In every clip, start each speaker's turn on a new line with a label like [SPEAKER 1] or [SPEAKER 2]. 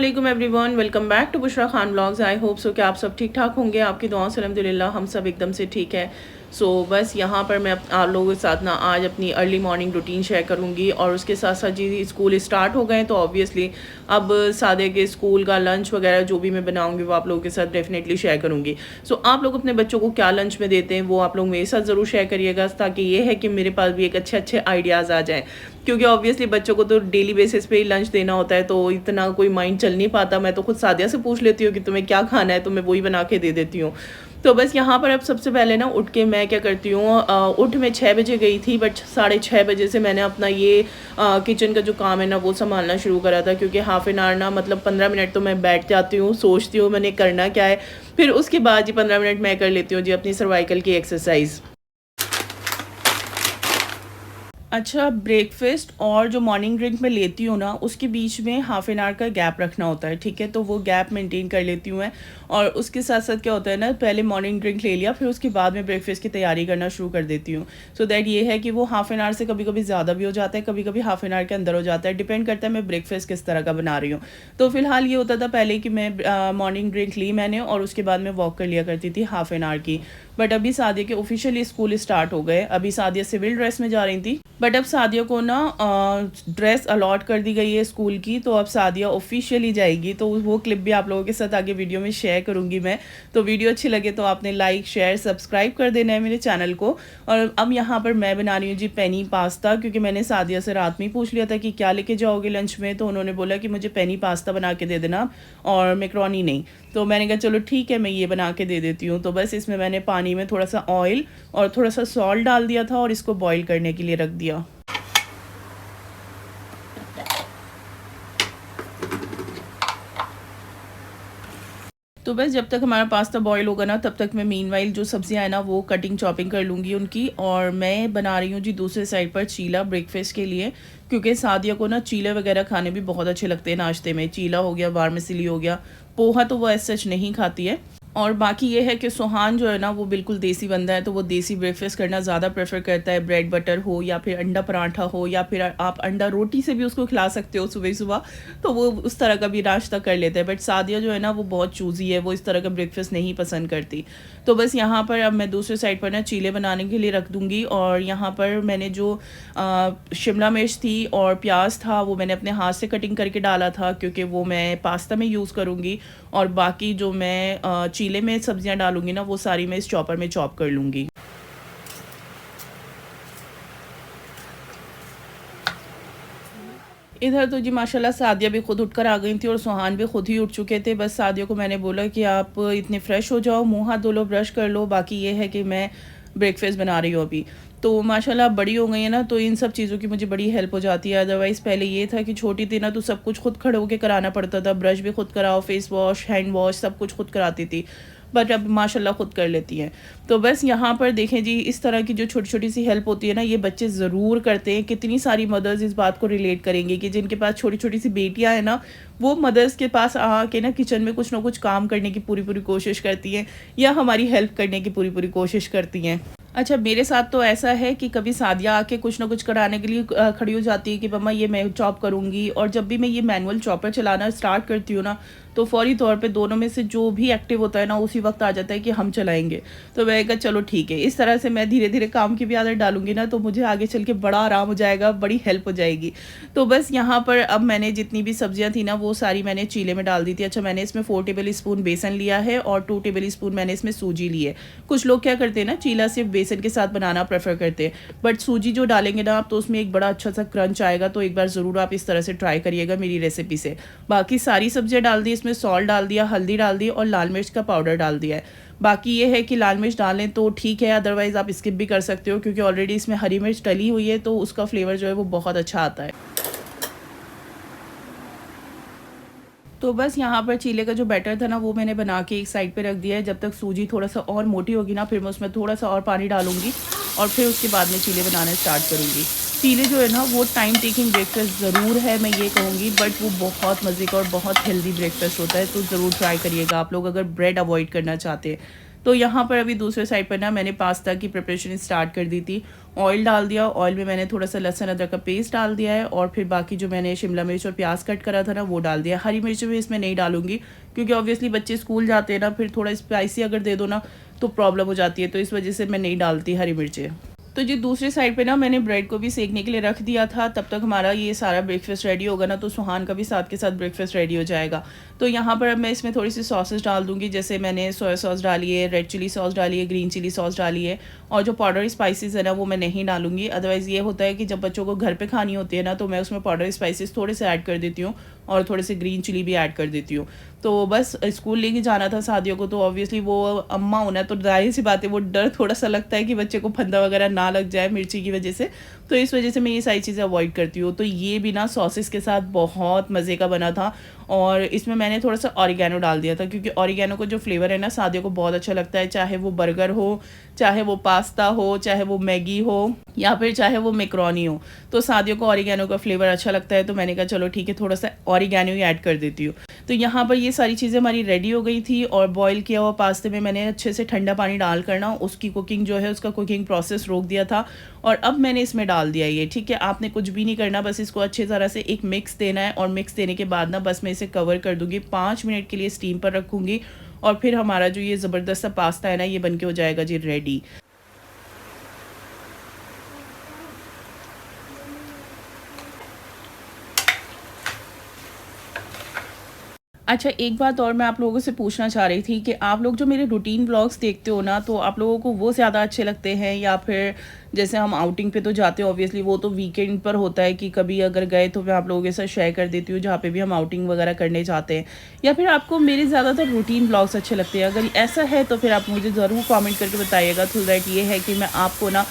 [SPEAKER 1] वालेकुम everyone, welcome back to Bushra Khan blogs. I hope so कि आप सब ठीक ठाक होंगे। आपकी दुआओं से अल्हम्दुलिल्लाह हम सब एकदम से ठीक है। बस यहाँ पर मैं आप लोगों के साथ ना आज अपनी अर्ली मॉर्निंग रूटीन शेयर करूँगी और उसके साथ साथ जी स्कूल स्टार्ट हो गए तो ऑब्वियसली अब सादे के स्कूल का लंच वगैरह जो भी मैं बनाऊँगी वो आप लोगों के साथ डेफिनेटली शेयर करूँगी। आप लोग अपने बच्चों को क्या लंच में देते हैं वो आप लोग मेरे साथ ज़रूर शेयर करिएगा, ताकि ये है कि मेरे पास भी एक अच्छे अच्छे आइडियाज़ आ जाएँ। क्योंकि ऑब्वियसली बच्चों को तो डेली बेसिस पे ही लंच देना होता है, तो इतना कोई माइंड चल नहीं पाता। मैं तो खुद सादिया से पूछ लेती हूँ कि तुम्हें क्या खाना है, तो मैं वही बना के दे देती हूँ। तो बस यहाँ पर अब सबसे पहले ना उठ के मैं क्या करती हूँ, उठ मैं 6 बजे गई थी, बट 6:30 बजे से मैंने अपना ये किचन का जो काम है ना वो संभालना शुरू करा था। क्योंकि हाफ एन आवर ना मतलब 15 मिनट तो मैं बैठ जाती हूँ, सोचती हूँ मैंने करना क्या है, फिर उसके बाद जी 15 मिनट मैं कर लेती हूँ जी अपनी सर्वाइकल की एक्सरसाइज। अच्छा, ब्रेकफ़ास्ट और जो मॉर्निंग ड्रिंक मैं लेती हूँ ना, उसके बीच में हाफ़ एन आवर का गैप रखना होता है, ठीक है? तो वो गैप मेंटेन कर लेती हूँ मैं। और उसके साथ-साथ क्या होता है ना, पहले मॉर्निंग ड्रिंक ले लिया, फिर उसके बाद में ब्रेकफ़ास्ट की तैयारी करना शुरू कर देती हूँ। सो दैट ये है कि वो हाफ़ एन आवर से कभी-कभी ज़्यादा भी हो जाता है, कभी-कभी हाफ़ एन आवर के अंदर हो जाता है, डिपेंड करता है मैं ब्रेकफ़ास्ट किस तरह का बना रही हूँ। तो फ़िलहाल ये होता था पहले कि मैं मॉर्निंग ड्रिंक ली मैंने और उसके बाद मैं वॉक कर लिया करती थी हाफ़ एन आवर की। बट अभी सादिया के ऑफ़िशियली स्कूल स्टार्ट हो गए। अभी सादिया सिविल ड्रेस में जा रही थी, बट अब सादिया को ना ड्रेस अलॉट कर दी गई है स्कूल की, तो अब सादिया ऑफिशियली जाएगी। तो वो क्लिप भी आप लोगों के साथ आगे वीडियो में शेयर करूंगी मैं। तो वीडियो अच्छी लगे तो आपने लाइक शेयर सब्सक्राइब कर देना है मेरे चैनल को। और अब यहाँ पर मैं बना रही हूँ जी पेनी पास्ता, क्योंकि मैंने सादिया से रात में ही पूछ लिया था कि क्या लेके जाओगे लंच में, तो उन्होंने बोला कि मुझे पेनी पास्ता बना के दे देना और मैक्रोनी नहीं। तो मैंने कहा चलो ठीक है, मैं ये बना के दे देती हूँ। तो बस इसमें मैंने पानी में थोड़ा सा ऑयल और थोड़ा सा सॉल्ट डाल दिया था और इसको बॉईल करने के लिए रख दिया। तो बस जब तक हमारा पास्ता बॉईल होगा ना, तब तक मैं मीनवाइल जो सब्जियां हैं ना वो कटिंग चॉपिंग कर लूँगी उनकी। और मैं बना रही हूँ जी दूसरे साइड पर चीला ब्रेकफास्ट के लिए, क्योंकि सादिया को ना चीले वगैरह खाने भी बहुत अच्छे लगते हैं नाश्ते में। चीला हो गया, वारमिसिली हो गया, पोहा तो वो ऐसा सच नहीं खाती है। और बाकी ये है कि सुहान जो है ना वो बिल्कुल देसी बंदा है, तो वो देसी ब्रेकफास्ट करना ज़्यादा प्रेफर करता है। ब्रेड बटर हो या फिर अंडा पराठा हो या फिर आप अंडा रोटी से भी उसको खिला सकते हो सुबह सुबह, तो वो उस तरह का भी नाश्ता कर लेते हैं। बट सादिया जो है ना वो बहुत चूज़ी है, वो इस तरह का ब्रेकफास्ट नहीं पसंद करती। तो बस यहाँ पर अब मैं दूसरे साइड पर ना चीले बनाने के लिए रख दूँगी। और यहाँ पर मैंने जो शिमला मिर्च थी और प्याज था वो मैंने अपने हाथ से कटिंग करके डाला था, क्योंकि वो मैं पास्ता में यूज़ करूँगी। और बाकी जो मैं चीले में सब्जियां डालूंगी ना वो सारी मैं इस चॉपर में चॉप कर लूँगी। इधर तो जी माशाल्लाह सादिया भी खुद उठकर आ गई थी और सुहान भी खुद ही उठ चुके थे। बस सादिया को मैंने बोला कि आप इतने फ्रेश हो जाओ, मुंह हाथ धो लो, ब्रश कर लो, बाकी ये है कि मैं ब्रेकफास्ट बना रही हूँ अभी। तो माशाल्लाह बड़ी हो गई है ना, तो इन सब चीज़ों की मुझे बड़ी हेल्प हो जाती है। अदरवाइज़ पहले ये था कि छोटी थी ना तो सब कुछ खुद खड़े होकर कराना पड़ता था, ब्रश भी खुद कराओ, फेस वॉश, हैंड वॉश, सब कुछ खुद कराती थी। बट अब माशाल्लाह खुद कर लेती हैं। तो बस यहाँ पर देखें जी, इस तरह की जो छोटी छोटी सी हेल्प होती है ना, ये बच्चे ज़रूर करते हैं। कितनी सारी मदर्स इस बात को रिलेट करेंगे कि जिनके पास छोटी छोटी सी बेटियाँ हैं ना, वो मदर्स के पास आके ना किचन में कुछ ना कुछ काम करने की पूरी पूरी कोशिश करती हैं, या हमारी हेल्प करने की पूरी पूरी कोशिश करती हैं। अच्छा, मेरे साथ तो ऐसा है कि कभी सादिया आके कुछ ना कुछ कराने के लिए खड़ी हो जाती है कि मम्मा ये मैं चॉप करूँगी। और जब भी मैं ये मैनुअल चॉपर चलाना स्टार्ट करती हूँ ना, तो फ़ौरी तौर पे दोनों में से जो भी एक्टिव होता है ना उसी वक्त आ जाता है कि हम चलाएंगे। तो मैं कहा चलो ठीक है, इस तरह से मैं धीरे धीरे काम की भी आदत डालूंगी ना, तो मुझे आगे चल के बड़ा आराम हो जाएगा, बड़ी हेल्प हो जाएगी। तो बस यहाँ पर अब मैंने जितनी भी सब्जियाँ थी ना वो सारी मैंने चीले में डाल दी थी। अच्छा, मैंने इसमें 4 टेबल स्पून बेसन लिया है और 2 टेबल स्पून मैंने इसमें सूजी ली है। कुछ लोग क्या करते हैं ना, चीला सिर्फ बेसन के साथ बनाना प्रेफर करते हैं, बट सूजी जो डालेंगे ना आप तो उसमें एक बड़ा अच्छा सा क्रंच आएगा। तो एक बार ज़रूर आप इस तरह से ट्राई करिएगा मेरी रेसिपी से। बाकी सारी सब्जियाँ डाल दी, इसमें सॉल्ट डाल दिया, हल्दी डाल दी और लाल मिर्च का पाउडर डाल दिया है। बाकी ये है कि लाल मिर्च डालें तो ठीक है, अदरवाइज़ आप स्किप भी कर सकते हो, क्योंकि ऑलरेडी इसमें हरी मिर्च डली हुई है तो उसका फ्लेवर जो है वो बहुत अच्छा आता है। तो बस यहाँ पर चीले का जो बैटर था ना वो मैंने बना के एक साइड पे रख दिया है। जब तक सूजी थोड़ा सा और मोटी होगी ना, फिर मैं उसमें थोड़ा सा और पानी डालूंगी और फिर उसके बाद में चीले बनाने स्टार्ट करूँगी। चीले जो है ना वो टाइम टेकिंग ब्रेकफास्ट ज़रूर है, मैं ये कहूँगी, बट वो बहुत मज़े का और बहुत हेल्दी ब्रेकफास्ट होता है। तो ज़रूर ट्राई करिएगा आप लोग, अगर ब्रेड अवॉइड करना चाहते हैं। तो यहाँ पर अभी दूसरे साइड पर ना मैंने पास्ता की प्रिपरेशन स्टार्ट कर दी थी। ऑयल डाल दिया, ऑयल में मैंने थोड़ा सा लहसुन अदरक का पेस्ट डाल दिया है और फिर बाकी जो मैंने शिमला मिर्च और प्याज कट करा था ना वो डाल दिया। हरी मिर्च भी इसमें नहीं डालूंगी क्योंकि ऑब्वियसली बच्चे स्कूल जाते हैं ना, फिर थोड़ा स्पाइसी अगर दे दो ना तो प्रॉब्लम हो जाती है, तो इस वजह से मैं नहीं डालती हरी मिर्चें। तो जी दूसरी साइड पे ना मैंने ब्रेड को भी सेकने के लिए रख दिया था। तब तक हमारा ये सारा ब्रेकफास्ट रेडी होगा ना, तो सुहान का भी साथ के साथ ब्रेकफास्ट रेडी हो जाएगा। तो यहाँ पर अब मैं इसमें थोड़ी सी सॉसेस डाल दूँगी, जैसे मैंने सोया सॉस डाली है, रेड चिली सॉस डाली है, ग्रीन चिली सॉस डाली है, और जो पाउडर स्पाइसेस है ना वो मैं नहीं डालूँगी। अदरवाइज़ ये होता है कि जब बच्चों को घर पे खानी होती है ना तो मैं उसमें पाउडर स्पाइसेस थोड़े से ऐड कर देती हूँ और थोड़े से ग्रीन चिली भी ऐड कर देती हूँ। तो बस स्कूल लेके जाना था शादियों को, तो ऑब्वियसली वो अम्मा होना, तो जाहिर सी बात है वो डर थोड़ा सा लगता है कि बच्चे को फंदा वगैरह ना लग जाए मिर्ची की वजह से, तो इस वजह से मैं ये सारी चीज़ें अवॉइड करती हूँ। तो ये भी ना सॉसेस के साथ बहुत मज़े का बना था और इसमें मैंने थोड़ा सा ऑरिगेनो डाल दिया था क्योंकि ऑरिगेनो का जो फ्लेवर है ना शादियों को बहुत अच्छा लगता है, चाहे वो बर्गर हो, चाहे वो पास्ता हो, चाहे वो मैगी हो या फिर चाहे वो मैक्रोनी हो, तो शादियों को ऑरिगेनो का फ्लेवर अच्छा लगता है। तो मैंने कहा चलो ठीक है, थोड़ा सा ऑरिगेनो ही ऐड कर देती हूँ। तो यहाँ पर ये सारी चीज़ें हमारी रेडी हो गई थी और बॉईल किया हुआ पास्ते में मैंने अच्छे से ठंडा पानी डाल कर ना उसकी कुकिंग जो है उसका कुकिंग प्रोसेस रोक दिया था और अब मैंने इसमें डाल दिया ये। ठीक है, आपने कुछ भी नहीं करना, बस इसको अच्छी तरह से एक मिक्स देना है और मिक्स देने के बाद ना बस मैं इसे कवर कर दूँगी, 5 मिनट के लिए स्टीम पर रखूँगी और फिर हमारा जो ये ज़बरदस्त सा पास्ता है ना ये बन के हो जाएगा जी रेडी। अच्छा, एक बात और मैं आप लोगों से पूछना चाह रही थी कि आप लोग जो मेरे रूटीन व्लॉग्स देखते हो ना, तो आप लोगों को वो ज़्यादा अच्छे लगते हैं या फिर जैसे हम आउटिंग पे तो जाते हैं, ऑब्वियसली वो तो वीकेंड पर होता है कि कभी अगर गए तो मैं आप लोगों के साथ शेयर कर देती हूँ जहाँ पे भी हम आउटिंग वगैरह करने जाते हैं, या फिर आपको मेरे ज़्यादातर रूटीन व्लॉग्स अच्छे लगते हैं? अगर ऐसा है तो फिर आप मुझे ज़रूर कमेंट करके बताइएगा, सो दैट ये है कि मैं आपको ना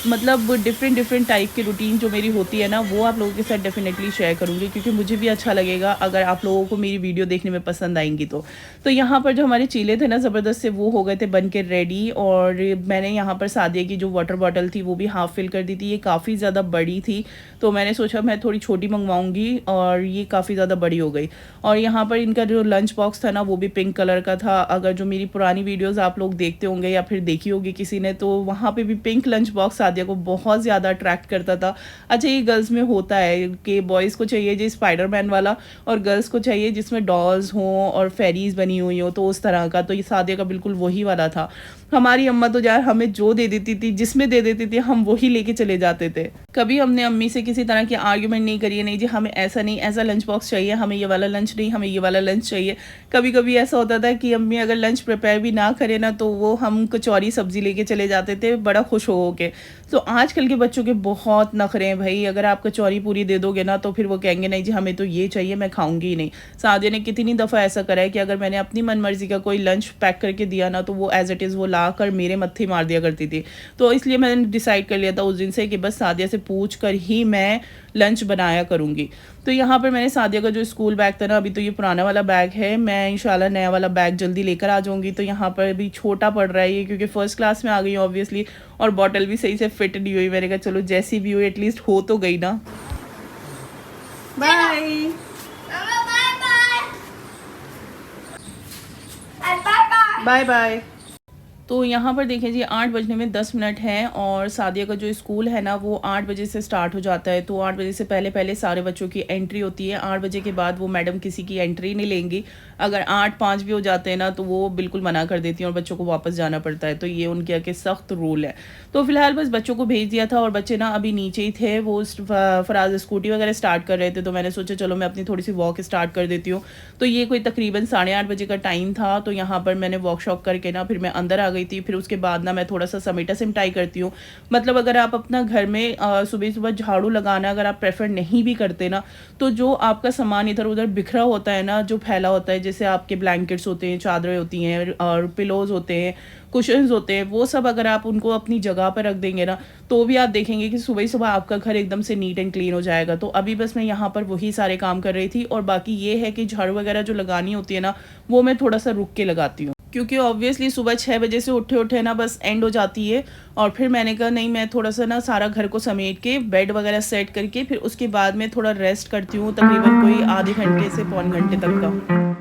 [SPEAKER 1] मतलब डिफरेंट डिफरेंट टाइप की रूटीन जो मेरी होती है ना वो आप लोगों के साथ डेफिनेटली शेयर करूँगी, क्योंकि मुझे भी अच्छा लगेगा अगर आप लोगों को मेरी वीडियो देखने में पसंद आएंगी तो। यहाँ पर जो हमारे चीले थे ना ज़बरदस्त से वो हो गए थे बन के रेडी, और मैंने यहाँ पर सादिया की जो वाटर बॉटल थी वो भी हाफ़ फिल कर दी थी। ये काफ़ी ज़्यादा बड़ी थी तो मैंने सोचा मैं थोड़ी छोटी मंगवाऊँगी और ये काफ़ी ज़्यादा बड़ी हो गई। और यहाँ पर इनका जो लंच बॉक्स था ना वो भी पिंक कलर का था। अगर जो मेरी पुरानी वीडियोज़ आप लोग देखते होंगे या फिर देखी होगी किसी ने, तो वहाँ पे भी पिंक लंच बॉक्स सादिया को बहुत ज़्यादा अट्रैक्ट करता था। अच्छा, ये गर्ल्स में होता है कि बॉयज़ को चाहिए जी स्पाइडरमैन वाला और गर्ल्स को चाहिए जिसमें डॉल्स हों और फेरीज़ बनी हुई हों, तो उस तरह का। तो ये सादिया का बिल्कुल वही वाला था। हमारी अम्मा तो यार हमें जो दे देती थी, जिसमें दे देती थी, हम वही लेके चले जाते थे। कभी हमने अम्मी से किसी तरह की आर्ग्यूमेंट नहीं करी है, नहीं जी हमें ऐसा नहीं, ऐसा लंच बॉक्स चाहिए, हमें ये वाला लंच नहीं, हमें ये वाला लंच चाहिए। कभी-कभी ऐसा होता था कि अम्मी अगर लंच प्रिपेयर भी ना करें ना, तो वो हम कचौरी सब्ज़ी लेके चले जाते थे बड़ा खुश हो के। तो आजकल के बच्चों के बहुत नखरे हैं भई, अगर आप कचौरी पूरी दे दोगे ना तो फिर वो कहेंगे नहीं जी हमें तो ये चाहिए, मैं खाऊँगी ही नहीं। सादिया ने कितनी दफ़ा ऐसा करा है कि अगर मैंने अपनी मनमर्ज़ी का कोई लंच पैक करके दिया ना, तो वो एज़ इट इज़ वो लाकर मेरे मत्थे मार दिया करती थी। तो इसलिए मैंने डिसाइड कर लिया था उस दिन से कि बस सादिया से पूछ कर ही मैं लंच बनाया करूँगी। तो यहाँ पर मैंने सादिया का जो स्कूल बैग था ना, अभी तो ये पुराना वाला बैग है, मैं इंशाल्लाह नया वाला बैग जल्दी लेकर आ जाऊँगी। तो यहाँ पर अभी छोटा पड़ रहा है ये, क्योंकि फर्स्ट क्लास में आ गई हूँ ऑब्वियसली, और बॉटल भी सही से फिट नहीं हुई। मैंने कहा चलो जैसी भी हुई एटलीस्ट हो तो गई ना। Bye bye bye. तो यहाँ पर देखिए जी 8 बजने में 10 मिनट हैं और सादिया का जो स्कूल है ना वो 8 बजे से स्टार्ट हो जाता है। तो 8 बजे से पहले पहले सारे बच्चों की एंट्री होती है। 8 बजे के बाद वो मैडम किसी की एंट्री नहीं लेंगी। अगर 8:05 भी हो जाते हैं ना तो वो बिल्कुल मना कर देती हैं और बच्चों को वापस जाना पड़ता है। तो ये उनके आगे सख्त रूल है। तो फिलहाल बस बच्चों को भेज दिया था और बच्चे ना अभी नीचे ही थे, वो फराज स्कूटी वगैरह स्टार्ट कर रहे थे। तो मैंने सोचा चलो मैं अपनी थोड़ी सी वॉक स्टार्ट कर देती हूँ। तो ये कोई तकरीबन 8:30 बजे का टाइम था। तो यहाँ पर मैंने वॉक शॉक करके ना फिर मैं अंदर आ गई थी। फिर उसके बाद ना मैं थोड़ा सा समेटा सिमटाई करती हूँ। मतलब अगर आप अपना घर में सुबह सुबह झाड़ू लगाना अगर आप प्रेफर नहीं भी करते ना, तो जो आपका सामान इधर उधर बिखरा होता है ना, जो फैला होता है, जैसे आपके ब्लैंकेट्स होते हैं, चादरें होती हैं और पिलोज होते हैं, कुशन्स होते हैं, वो सब अगर आप उनको अपनी जगह पर रख देंगे ना, तो भी आप देखेंगे कि सुबह ही सुबह आपका घर एकदम से नीट एंड क्लीन हो जाएगा। तो अभी बस मैं यहाँ पर वही सारे काम कर रही थी। और बाकी ये है कि झाड़ू वगैरह जो लगानी होती है ना, वो मैं थोड़ा सा रुक के लगाती हूँ, क्योंकि ऑब्वियसली सुबह 6 बजे से उठे उठे ना बस एंड हो जाती है। और फिर मैंने कहा नहीं, मैं थोड़ा सा ना सारा घर को समेट के बेड वगैरह सेट करके फिर उसके बाद में थोड़ा रेस्ट करती हूँ, तकरीबन कोई आधे घंटे से पौन घंटे तक का।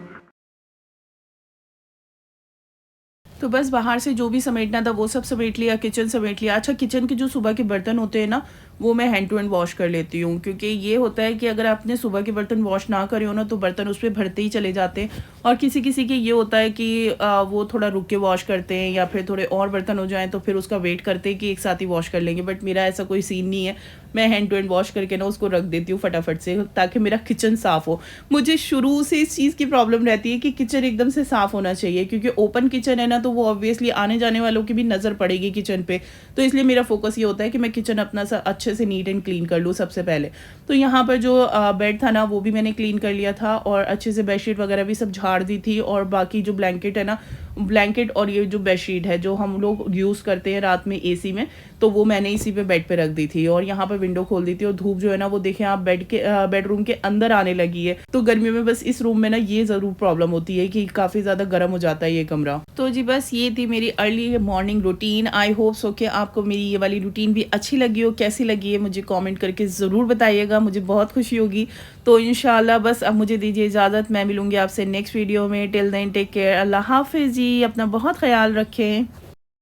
[SPEAKER 1] तो बस बाहर से जो भी समेटना था वो सब समेट लिया, किचन समेट लिया। अच्छा, किचन के जो सुबह के बर्तन होते हैं ना, वो मैं हैंड टू हैंड वॉश कर लेती हूँ, क्योंकि ये होता है कि अगर आपने सुबह के बर्तन वॉश ना करे हो ना, तो बर्तन उस पे भरते ही चले जाते हैं। और किसी-किसी के ये होता है कि वो थोड़ा रुक के वॉश करते हैं, या फिर थोड़े और बर्तन हो जाएँ तो फिर उसका वेट करते हैं कि एक साथ ही वॉश कर लेंगे। बट मेरा ऐसा कोई सीन नहीं है। मैं हैंड टू हैंड वॉश करके ना उसको रख देती हूँ फटाफट से, ताकि मेरा किचन साफ़ हो। मुझे शुरू से इस चीज़ की प्रॉब्लम रहती है कि किचन एकदम से साफ़ होना चाहिए, क्योंकि ओपन किचन है ना, तो वो ऑब्वियसली आने-जाने वालों की भी नज़र पड़ेगी किचन पे। तो इसलिए मेरा फ़ोकस ये होता है कि मैं किचन अपना अच्छे से नीट एंड क्लीन कर लूँ सबसे पहले। तो यहाँ पर जो बेड था ना, वो भी मैंने क्लीन कर लिया था, और अच्छे से बेडशीट वगैरह भी सब झाड़ दी थी, और बाकी जो ब्लैंकेट है ना, ब्लैंकेट और ये जो बेडशीट है जो हम लोग यूज़ करते हैं रात में एसी में, तो वो मैंने इसी पे बेड पे रख दी थी, और यहाँ पर विंडो खोल दी थी। और धूप जो है ना, वो देखें आप बेडरूम के अंदर आने लगी है। तो गर्मियों में बस इस रूम में ना ये ज़रूर प्रॉब्लम होती है कि काफ़ी ज़्यादा गर्म हो जाता है ये कमरा। तो जी बस ये थी मेरी अर्ली मॉर्निंग रूटीन। आई होप सो कि आपको मेरी ये वाली रूटीन भी अच्छी लगी हो। कैसी लगी है मुझे कमेंट करके ज़रूर बताइएगा, मुझे बहुत खुशी होगी। तो इंशाल्लाह बस अब मुझे दीजिए इजाज़त, मैं मिलूँगी आपसे नेक्स्ट वीडियो में। टिल देन टेक केयर, अल्लाह हाफ़िज़ जी, अपना बहुत ख़याल रखें।